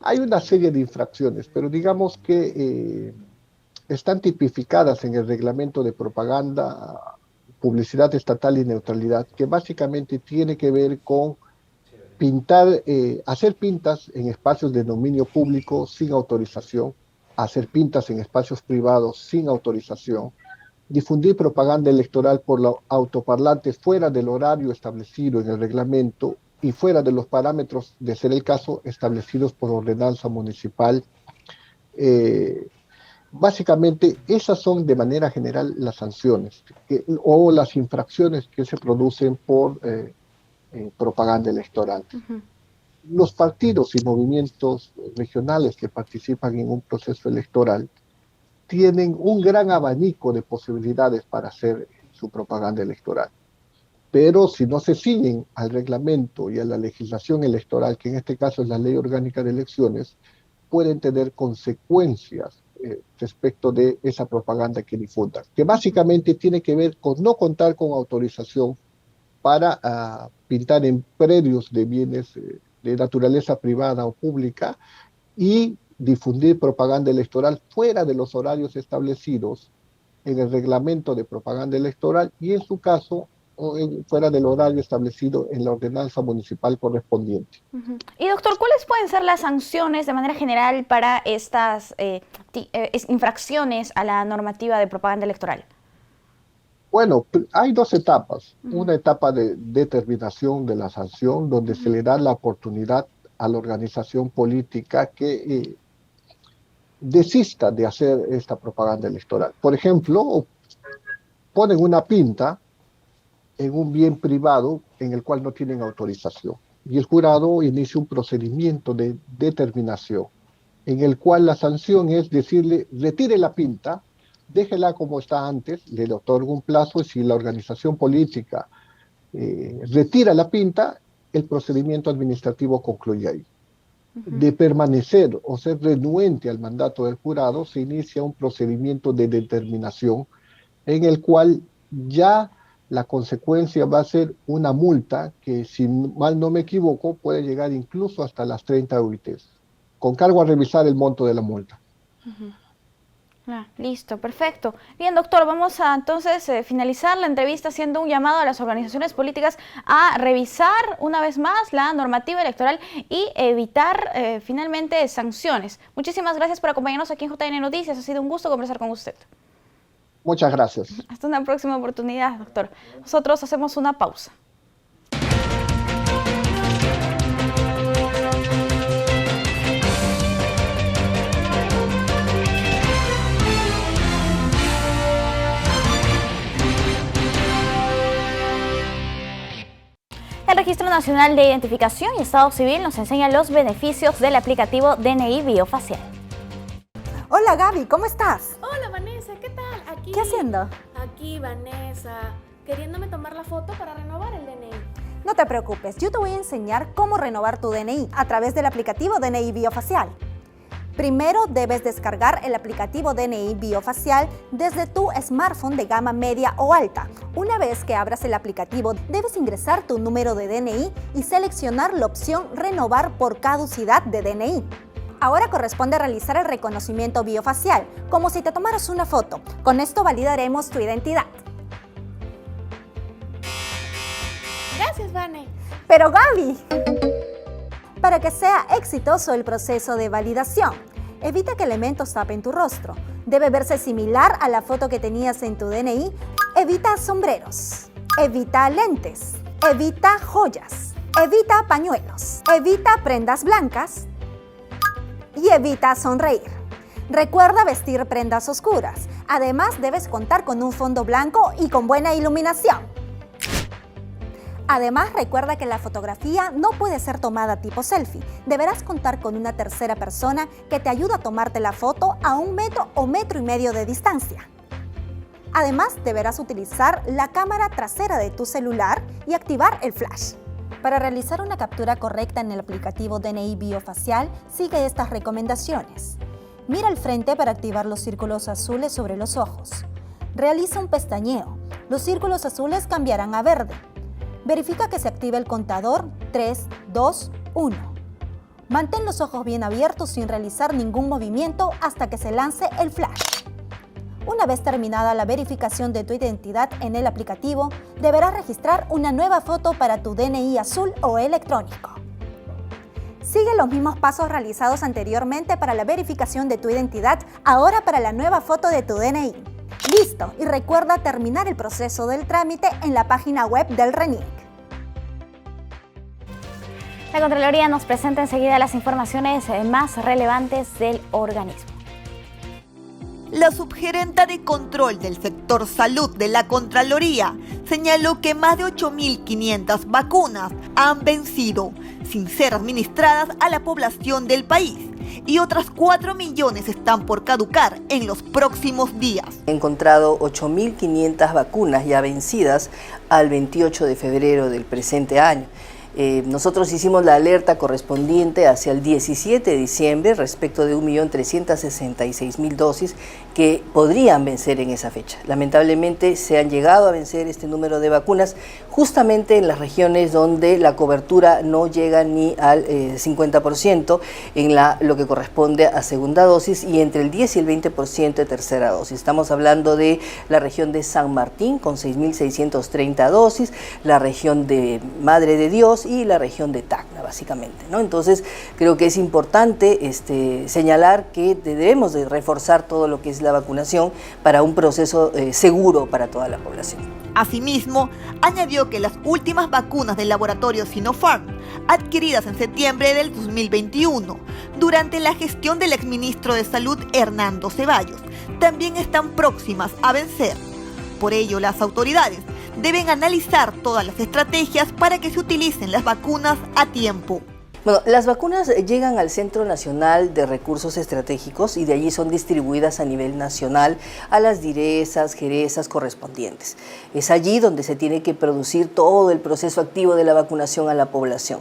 hay una serie de infracciones, pero digamos que están tipificadas en el reglamento de propaganda publicidad estatal y neutralidad, que básicamente tiene que ver con pintar, hacer pintas en espacios de dominio público sin autorización, hacer pintas en espacios privados sin autorización, difundir propaganda electoral por los autoparlantes fuera del horario establecido en el reglamento y fuera de los parámetros, de ser el caso, establecidos por ordenanza municipal. Básicamente, esas son de manera general las sanciones o las infracciones que se producen por propaganda electoral. Uh-huh. Los partidos y movimientos regionales que participan en un proceso electoral tienen un gran abanico de posibilidades para hacer su propaganda electoral. Pero si no se ciñen al reglamento y a la legislación electoral, que en este caso es la Ley Orgánica de Elecciones, pueden tener consecuencias respecto de esa propaganda que difundan, que básicamente tiene que ver con no contar con autorización para pintar en predios de bienes de naturaleza privada o pública y difundir propaganda electoral fuera de los horarios establecidos en el reglamento de propaganda electoral y en su caso fuera del horario establecido en la ordenanza municipal correspondiente. Uh-huh. Y doctor, ¿cuáles pueden ser las sanciones de manera general para estas infracciones a la normativa de propaganda electoral? Bueno, hay dos etapas. Uh-huh. Una etapa de determinación de la sanción, donde se le da la oportunidad a la organización política que desista de hacer esta propaganda electoral. Por ejemplo, ponen una pinta en un bien privado en el cual no tienen autorización. Y el jurado inicia un procedimiento de determinación en el cual la sanción es decirle, retire la pinta, déjela como está antes, le otorga un plazo y si la organización política retira la pinta, el procedimiento administrativo concluye ahí. Uh-huh. De permanecer o ser renuente al mandato del jurado, se inicia un procedimiento de determinación en el cual ya la consecuencia va a ser una multa que, si mal no me equivoco, puede llegar incluso hasta las 30 UITs, con cargo a revisar el monto de la multa. Uh-huh. Listo, perfecto. Bien, doctor, vamos a entonces finalizar la entrevista haciendo un llamado a las organizaciones políticas a revisar una vez más la normativa electoral y evitar finalmente sanciones. Muchísimas gracias por acompañarnos aquí en JN Noticias. Ha sido un gusto conversar con usted. Muchas gracias. Hasta una próxima oportunidad, doctor. Nosotros hacemos una pausa. El Registro Nacional de Identificación y Estado Civil nos enseña los beneficios del aplicativo DNI Biofacial. Hola Gaby, ¿cómo estás? Hola Vanessa, ¿qué tal? Aquí, ¿qué haciendo? Aquí Vanessa, queriéndome tomar la foto para renovar el DNI. No te preocupes, yo te voy a enseñar cómo renovar tu DNI a través del aplicativo DNI Biofacial. Primero debes descargar el aplicativo DNI Biofacial desde tu smartphone de gama media o alta. Una vez que abras el aplicativo, debes ingresar tu número de DNI y seleccionar la opción Renovar por caducidad de DNI. Ahora corresponde realizar el reconocimiento biofacial, como si te tomaras una foto. Con esto validaremos tu identidad. Gracias, Vane. Pero Gaby, para que sea exitoso el proceso de validación, evita que elementos tapen tu rostro. Debe verse similar a la foto que tenías en tu DNI. Evita sombreros. Evita lentes. Evita joyas. Evita pañuelos. Evita prendas blancas. Y evita sonreír. Recuerda vestir prendas oscuras. Además, debes contar con un fondo blanco y con buena iluminación. Además, recuerda que la fotografía no puede ser tomada tipo selfie. Deberás contar con una tercera persona que te ayude a tomarte la foto a 1 metro o 1,5 metros de distancia. Además, deberás utilizar la cámara trasera de tu celular y activar el flash. Para realizar una captura correcta en el aplicativo DNI Biofacial, sigue estas recomendaciones. Mira al frente para activar los círculos azules sobre los ojos. Realiza un pestañeo. Los círculos azules cambiarán a verde. Verifica que se active el contador 3, 2, 1. Mantén los ojos bien abiertos sin realizar ningún movimiento hasta que se lance el flash. Una vez terminada la verificación de tu identidad en el aplicativo, deberás registrar una nueva foto para tu DNI azul o electrónico. Sigue los mismos pasos realizados anteriormente para la verificación de tu identidad, ahora para la nueva foto de tu DNI. ¡Listo! Y recuerda terminar el proceso del trámite en la página web del RENIEC. La Contraloría nos presenta enseguida las informaciones más relevantes del organismo. La subgerenta de control del sector salud de la Contraloría señaló que más de 8.500 vacunas han vencido sin ser administradas a la población del país y otras 4 millones están por caducar en los próximos días. He encontrado 8.500 vacunas ya vencidas al 28 de febrero del presente año. Nosotros hicimos la alerta correspondiente hacia el 17 de diciembre respecto de 1.366.000 dosis que podrían vencer en esa fecha. Lamentablemente se han llegado a vencer este número de vacunas justamente en las regiones donde la cobertura no llega ni al 50% en lo que corresponde a segunda dosis y entre el 10 y el 20% de tercera dosis. Estamos hablando de la región de San Martín con 6.630 dosis, la región de Madre de Dios y la región de Tacna, básicamente, ¿no? Entonces, creo que es importante señalar que debemos de reforzar todo lo que es la vacunación para un proceso seguro para toda la población. Asimismo, añadió que las últimas vacunas del laboratorio Sinopharm, adquiridas en septiembre del 2021, durante la gestión del exministro de Salud Hernando Ceballos, también están próximas a vencer. Por ello, las autoridades deben analizar todas las estrategias para que se utilicen las vacunas a tiempo. Bueno, las vacunas llegan al Centro Nacional de Recursos Estratégicos y de allí son distribuidas a nivel nacional a las direzas, jerezas correspondientes. Es allí donde se tiene que producir todo el proceso activo de la vacunación a la población.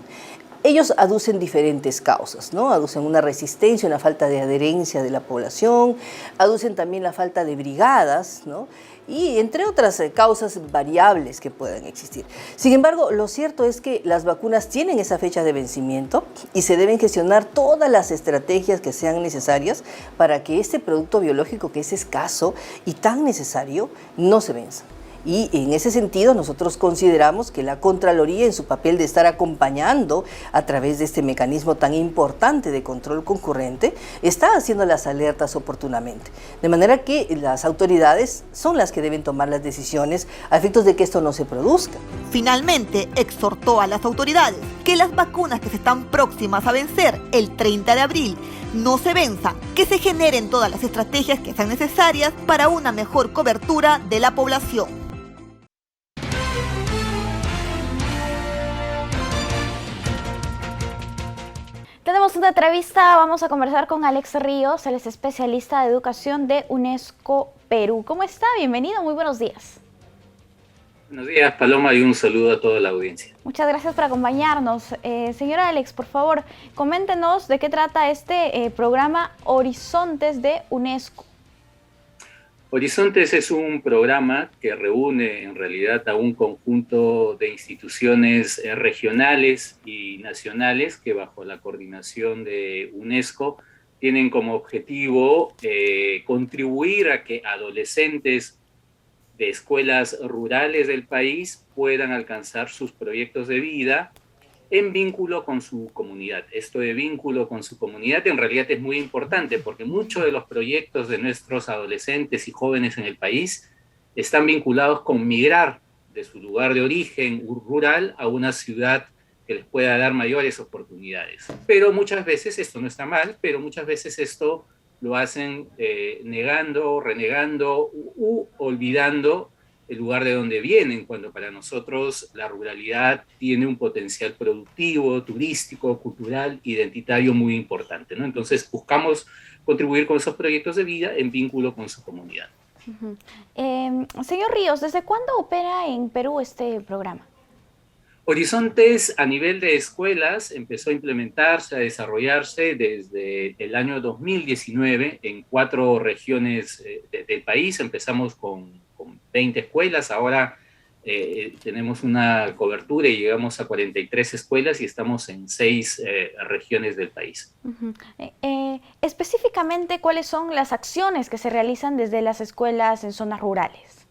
Ellos aducen diferentes causas, ¿no? Aducen una resistencia, una falta de adherencia de la población, aducen también la falta de brigadas, ¿no? Y entre otras causas variables que puedan existir. Sin embargo, lo cierto es que las vacunas tienen esa fecha de vencimiento y se deben gestionar todas las estrategias que sean necesarias para que este producto biológico que es escaso y tan necesario no se venza. Y en ese sentido nosotros consideramos que la Contraloría en su papel de estar acompañando a través de este mecanismo tan importante de control concurrente está haciendo las alertas oportunamente. De manera que las autoridades son las que deben tomar las decisiones a efectos de que esto no se produzca. Finalmente, exhortó a las autoridades que las vacunas que se están próximas a vencer el 30 de abril no se venzan, que se generen todas las estrategias que sean necesarias para una mejor cobertura de la población. Tenemos una entrevista, vamos a conversar con Alex Ríos, él es especialista de educación de UNESCO Perú. ¿Cómo está? Bienvenido, muy buenos días. Buenos días, Paloma, y un saludo a toda la audiencia. Muchas gracias por acompañarnos. Señor Alex, por favor, coméntenos de qué trata este programa Horizontes de UNESCO. Horizontes es un programa que reúne en realidad a un conjunto de instituciones regionales y nacionales que bajo la coordinación de UNESCO tienen como objetivo contribuir a que adolescentes de escuelas rurales del país puedan alcanzar sus proyectos de vida en vínculo con su comunidad. Esto de vínculo con su comunidad en realidad es muy importante porque muchos de los proyectos de nuestros adolescentes y jóvenes en el país están vinculados con migrar de su lugar de origen rural a una ciudad que les pueda dar mayores oportunidades. Pero muchas veces esto no está mal, pero muchas veces esto lo hacen negando, renegando u olvidando el lugar de donde vienen, cuando para nosotros la ruralidad tiene un potencial productivo, turístico, cultural, identitario muy importante, ¿no? Entonces buscamos contribuir con esos proyectos de vida en vínculo con su comunidad. Señor Ríos, ¿desde cuándo opera en Perú este programa? Horizontes a nivel de escuelas empezó a implementarse, a desarrollarse desde el año 2019 en 4 regiones del país. Empezamos con 20 escuelas, ahora tenemos una cobertura y llegamos a 43 escuelas y estamos en 6 regiones del país. Específicamente, ¿cuáles son las acciones que se realizan desde las escuelas en zonas rurales?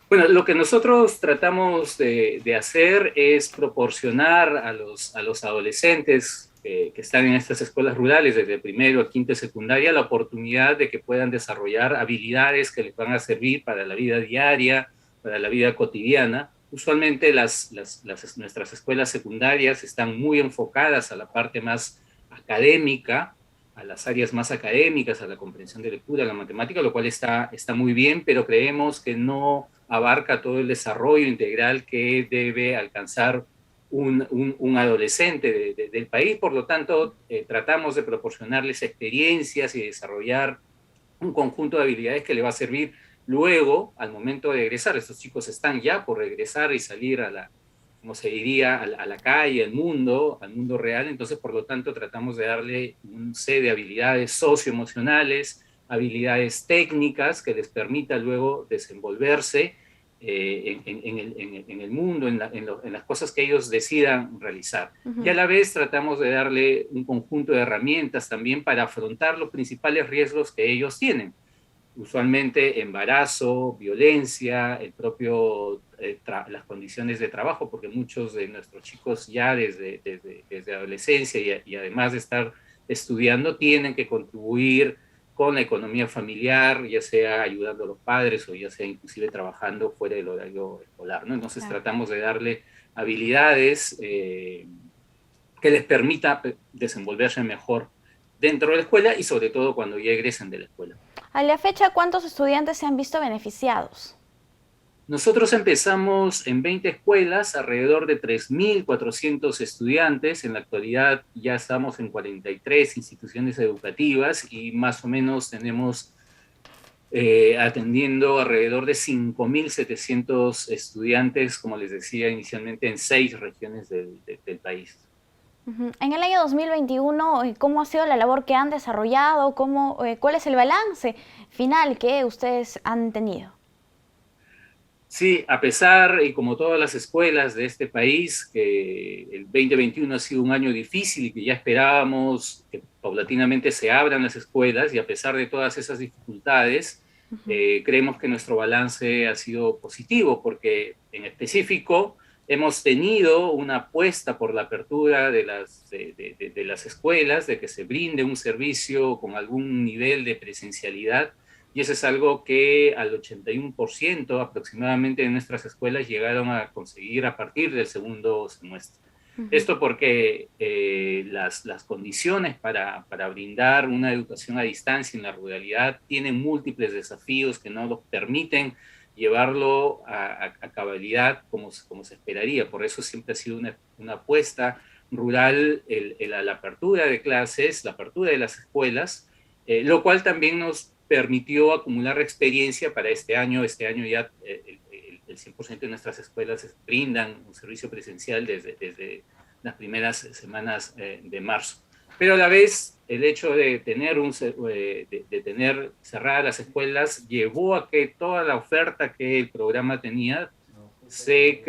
Bueno, lo que nosotros tratamos de hacer es proporcionar a los adolescentes que están en estas escuelas rurales, desde primero a quinto y secundaria, la oportunidad de que puedan desarrollar habilidades que les van a servir para la vida diaria, para la vida cotidiana. Usualmente nuestras escuelas secundarias están muy enfocadas a la parte más académica, a las áreas más académicas, a la comprensión de lectura, a la matemática, lo cual está muy bien, pero creemos que no abarca todo el desarrollo integral que debe alcanzar un adolescente del país. Por lo tanto, tratamos de proporcionarles experiencias y desarrollar un conjunto de habilidades que le va a servir luego, al momento de egresar. Estos chicos están ya por regresar y salir como se diría, a la calle, al mundo real. Entonces, por lo tanto, tratamos de darle un set de habilidades socioemocionales, habilidades técnicas que les permita luego desenvolverse en el mundo, en las cosas que ellos decidan realizar. Y a la vez tratamos de darle un conjunto de herramientas también para afrontar los principales riesgos que ellos tienen. Usualmente embarazo, violencia, las condiciones de trabajo, porque muchos de nuestros chicos ya desde adolescencia y además de estar estudiando tienen que contribuir con la economía familiar, ya sea ayudando a los padres o ya sea inclusive trabajando fuera del horario escolar, ¿no? Entonces tratamos de darle habilidades que les permita desenvolverse mejor dentro de la escuela y sobre todo cuando ya egresen de la escuela. A la fecha, ¿cuántos estudiantes se han visto beneficiados? Nosotros empezamos en 20 escuelas, alrededor de 3.400 estudiantes. En la actualidad ya estamos en 43 instituciones educativas y más o menos tenemos atendiendo alrededor de 5.700 estudiantes, como les decía inicialmente, en 6 regiones del país. En el año 2021, ¿cómo ha sido la labor que han desarrollado? ¿Cuál es el balance final que ustedes han tenido? Sí, a pesar, y como todas las escuelas de este país, que el 2021 ha sido un año difícil y que ya esperábamos que paulatinamente se abran las escuelas, y a pesar de todas esas dificultades, creemos que nuestro balance ha sido positivo, porque en específico hemos tenido una apuesta por la apertura de las escuelas, de que se brinde un servicio con algún nivel de presencialidad, y eso es algo que al 81% aproximadamente de nuestras escuelas llegaron a conseguir a partir del segundo semestre. Esto porque las condiciones para brindar una educación a distancia en la ruralidad tienen múltiples desafíos que no nos permiten llevarlo a cabalidad como se esperaría. Por eso siempre ha sido una apuesta rural la apertura de clases, la apertura de las escuelas, lo cual también nos permitió acumular experiencia para este año. Este año ya el 100% de nuestras escuelas brindan un servicio presencial desde las primeras semanas de marzo. Pero a la vez, el hecho de tener cerradas las escuelas llevó a que toda la oferta que el programa tenía se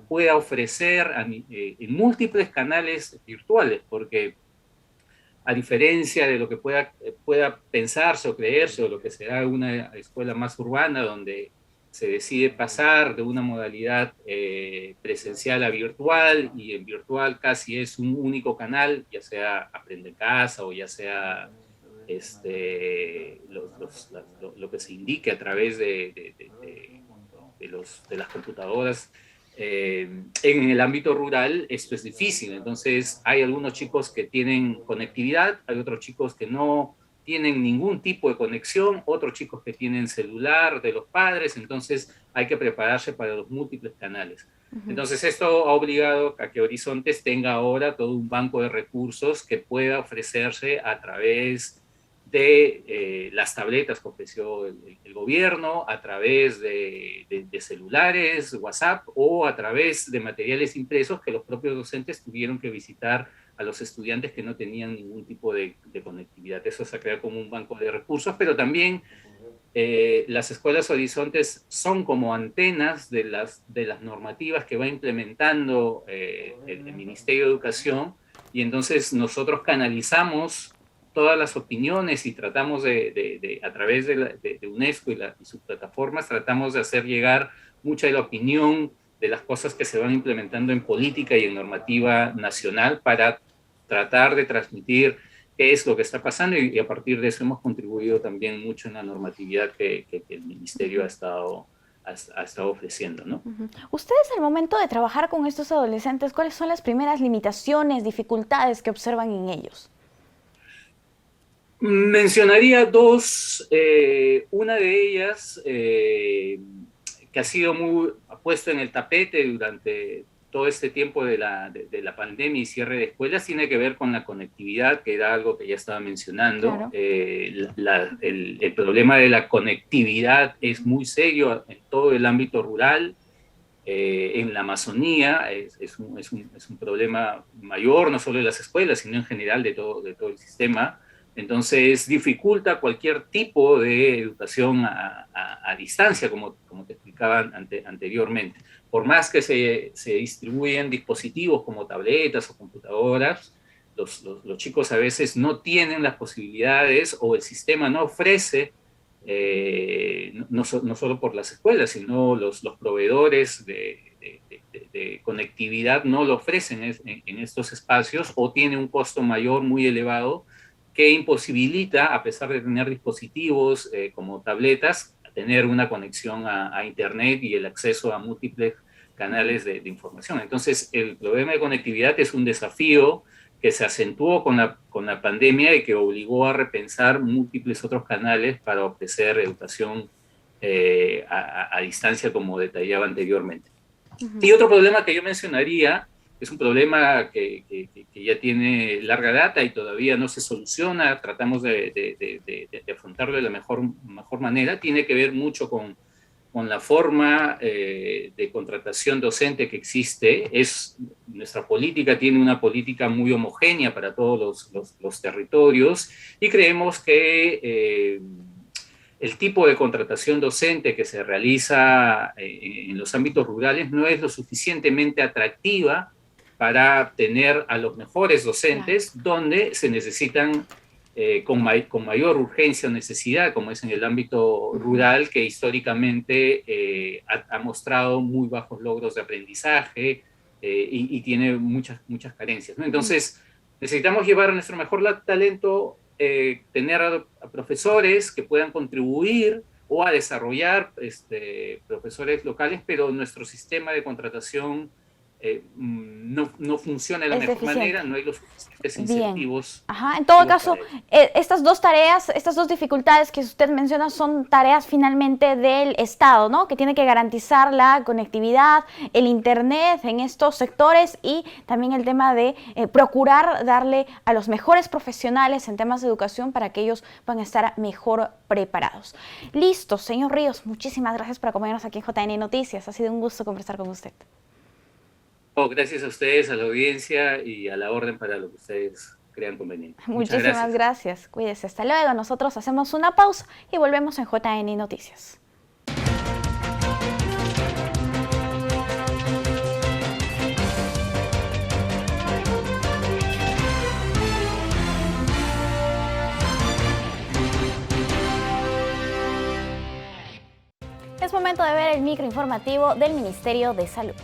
pueda ofrecer en múltiples canales virtuales, porque a diferencia de lo que pueda pensarse o creerse, o lo que será una escuela más urbana, donde se decide pasar de una modalidad presencial a virtual, y en virtual casi es un único canal, ya sea Aprende en Casa o ya sea lo que se indique a través de las computadoras. En el ámbito rural esto es difícil, entonces hay algunos chicos que tienen conectividad, hay otros chicos que no tienen ningún tipo de conexión, otros chicos que tienen celular de los padres, entonces hay que prepararse para los múltiples canales. Entonces esto ha obligado a que Horizontes tenga ahora todo un banco de recursos que pueda ofrecerse a través de las tabletas que ofreció el gobierno, a través de celulares, WhatsApp, o a través de materiales impresos que los propios docentes tuvieron que visitar a los estudiantes que no tenían ningún tipo de conectividad. Eso se ha creado como un banco de recursos, pero también las escuelas horizontes son como antenas de las normativas que va implementando el Ministerio de Educación, y entonces nosotros canalizamos todas las opiniones y tratamos a través de UNESCO y sus plataformas, tratamos de hacer llegar mucha de la opinión de las cosas que se van implementando en política y en normativa nacional para tratar de transmitir qué es lo que está pasando, y a partir de eso hemos contribuido también mucho en la normatividad que el Ministerio ha estado ofreciendo, ¿no? Ustedes, al momento de trabajar con estos adolescentes, ¿cuáles son las primeras limitaciones, dificultades que observan en ellos? Mencionaría dos. Una de ellas, que ha sido muy puesto en el tapete durante todo este tiempo de la pandemia y cierre de escuelas, tiene que ver con la conectividad, que era algo que ya estaba mencionando. Claro. El problema de la conectividad es muy serio en todo el ámbito rural. En la Amazonía es un problema mayor, no solo de las escuelas, sino en general de todo el sistema. Entonces dificulta cualquier tipo de educación a distancia, como te explicaba anteriormente. Por más que se distribuyen dispositivos como tabletas o computadoras, los chicos a veces no tienen las posibilidades, o el sistema no ofrece, no solo por las escuelas, sino los proveedores de conectividad no lo ofrecen en estos espacios, o tiene un costo mayor muy elevado que imposibilita, a pesar de tener dispositivos como tabletas, tener una conexión a Internet y el acceso a múltiples canales de información. Entonces, el problema de conectividad es un desafío que se acentuó con la pandemia y que obligó a repensar múltiples otros canales para ofrecer educación a distancia, como detallaba anteriormente. Y otro problema que yo mencionaría es un problema que ya tiene larga data y todavía no se soluciona, tratamos de afrontarlo de la mejor manera, tiene que ver mucho con la forma de contratación docente que existe. Nuestra política tiene una política muy homogénea para todos los territorios, y creemos que el tipo de contratación docente que se realiza en los ámbitos rurales no es lo suficientemente atractiva para tener a los mejores docentes, donde se necesitan con mayor urgencia o necesidad, como es en el ámbito rural, que históricamente ha mostrado muy bajos logros de aprendizaje y tiene muchas carencias, ¿no? Entonces, necesitamos llevar a nuestro mejor talento, tener a profesores que puedan contribuir o a desarrollar profesores locales, pero nuestro sistema de contratación no funciona de la mejor manera, no hay los suficientes incentivos. Ajá. En todo caso, estas dos tareas, estas dos dificultades que usted menciona son tareas finalmente del Estado, ¿no? Que tiene que garantizar la conectividad, el Internet en estos sectores, y también el tema de procurar darle a los mejores profesionales en temas de educación para que ellos puedan estar mejor preparados. Listo, señor Ríos, muchísimas gracias por acompañarnos aquí en JN Noticias. Ha sido un gusto conversar con usted. Gracias a ustedes, a la audiencia, y a la orden para lo que ustedes crean conveniente. Muchísimas gracias. Cuídese. Hasta luego. Nosotros hacemos una pausa y volvemos en JN Noticias. Es momento de ver el microinformativo del Ministerio de Salud.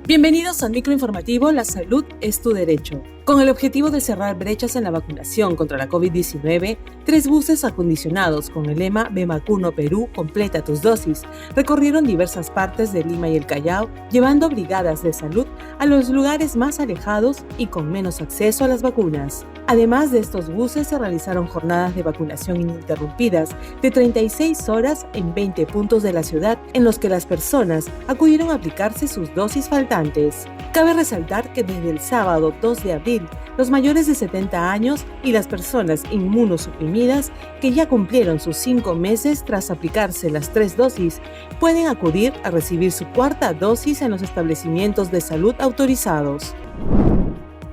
Bienvenidos al microinformativo La Salud es tu derecho. Con el objetivo de cerrar brechas en la vacunación contra la COVID-19, 3 buses acondicionados con el lema Me Vacuno Perú, completa tus dosis, recorrieron diversas partes de Lima y el Callao, llevando brigadas de salud a los lugares más alejados y con menos acceso a las vacunas. Además de estos buses, se realizaron jornadas de vacunación ininterrumpidas de 36 horas en 20 puntos de la ciudad, en los que las personas acudieron a aplicarse sus dosis faltantes. Cabe resaltar que desde el sábado 2 de abril COVID, los mayores de 70 años y las personas inmunosuprimidas que ya cumplieron sus 5 meses tras aplicarse las 3 dosis, pueden acudir a recibir su 4ª dosis en los establecimientos de salud autorizados.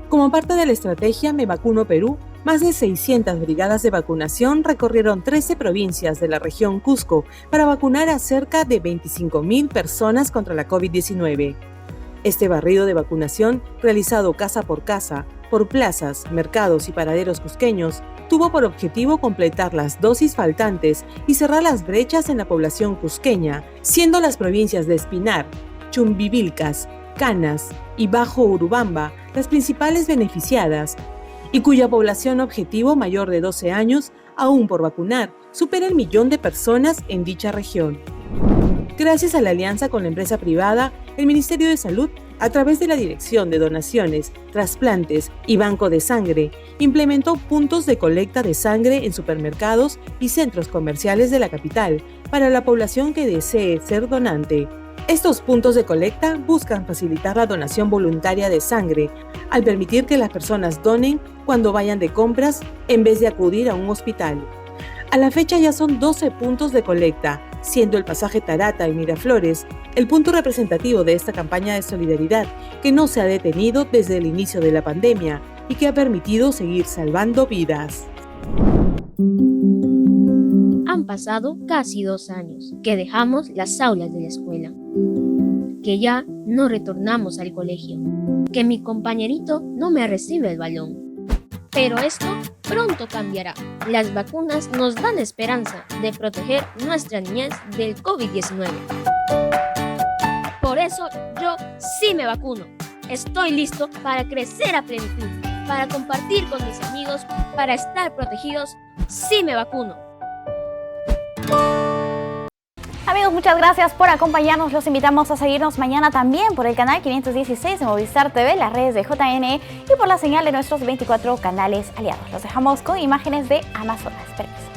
Como parte de la estrategia Me Vacuno Perú, más de 600 brigadas de vacunación recorrieron 13 provincias de la región Cusco para vacunar a cerca de 25.000 personas contra la COVID-19. Este barrido de vacunación, realizado casa por casa, por plazas, mercados y paraderos cusqueños, tuvo por objetivo completar las dosis faltantes y cerrar las brechas en la población cusqueña, siendo las provincias de Espinar, Chumbivilcas, Canas y Bajo Urubamba las principales beneficiadas, y cuya población objetivo mayor de 12 años, aún por vacunar, supera el 1.000.000 de personas en dicha región. Gracias a la alianza con la empresa privada, el Ministerio de Salud, a través de la Dirección de Donaciones, Trasplantes y Banco de Sangre, implementó puntos de colecta de sangre en supermercados y centros comerciales de la capital para la población que desee ser donante. Estos puntos de colecta buscan facilitar la donación voluntaria de sangre, al permitir que las personas donen cuando vayan de compras en vez de acudir a un hospital. A la fecha ya son 12 puntos de colecta, siendo el pasaje Tarata y Miraflores el punto representativo de esta campaña de solidaridad que no se ha detenido desde el inicio de la pandemia y que ha permitido seguir salvando vidas. Han pasado casi 2 años que dejamos las aulas de la escuela, que ya no retornamos al colegio, que mi compañerito no me recibe el balón. Pero esto pronto cambiará. Las vacunas nos dan esperanza de proteger nuestra niñez del COVID-19. Por eso yo sí me vacuno. Estoy listo para crecer a plenitud, para compartir con mis amigos, para estar protegidos. Sí me vacuno. Amigos, muchas gracias por acompañarnos. Los invitamos a seguirnos mañana también por el canal 516 de Movistar TV, las redes de JNE y por la señal de nuestros 24 canales aliados. Los dejamos con imágenes de Amazonas. Permiso.